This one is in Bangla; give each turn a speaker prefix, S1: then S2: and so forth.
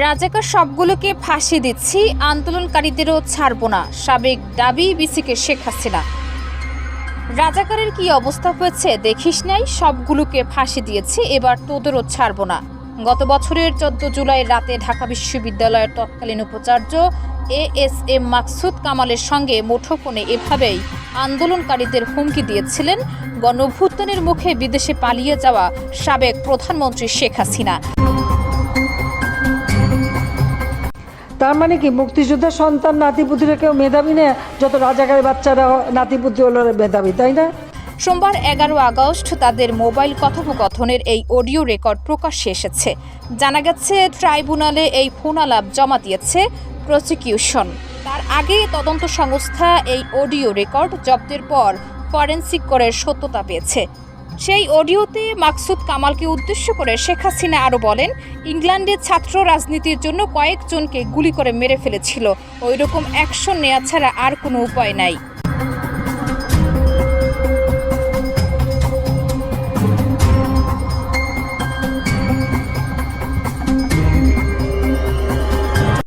S1: রাজাকার সবগুলোকে ফাঁসি দিচ্ছি, আন্দোলনকারীদেরও ছাড়ব না, সাবেক দাবি বিসিকে শেখ হাসিনা। রাজাকারের কি অবস্থা হয়েছে দেখিস নাই, সবগুলোকে ফাঁসি দিয়েছি, এবার তোদেরও ছাড়ব না। গত বছরের 14 জুলাই রাতে ঢাকা বিশ্ববিদ্যালয়ের তৎকালীন উপাচার্য এএসএম মাকসুদ কামালের সঙ্গে মুঠোফোনে এভাবেই আন্দোলনকারীদের হুমকি দিয়েছিলেন গণঅভ্যুত্থানের মুখে বিদেশে পালিয়ে যাওয়া সাবেক প্রধানমন্ত্রী শেখ হাসিনা।
S2: তার মানে কি মুক্তিযোদ্ধার সন্তান নাতিপুতিরা কেউ মেধাবী না, যত রাজাকারের বাচ্চারা নাতিপুতি হলো মেধাবী, তাই না?
S1: সোমবার 11 আগস্ট তাদের মোবাইল কথোপকথনের এই অডিও রেকর্ড প্রকাশ্যে এসেছে। জানা গেছে ট্রাইব্যুনালে এই ফোনালাপ জমা দিয়েছে প্রসিকিউশন। তার আগে তদন্ত সংস্থা এই অডিও রেকর্ড জব্দের পর ফরেনসিক করে সত্যতা পেয়েছে। সেই অডিওতে মাকসুদ কামালকে উদ্দেশ্য করে শেখ হাসিনা আরও বলেন, ইংল্যান্ডে ছাত্র রাজনীতির জন্য কয়েকজনকে গুলি করে মেরে ফেলেছিল, ওইরকম অ্যাকশন নেওয়া ছাড়া আর কোনো উপায় নাই।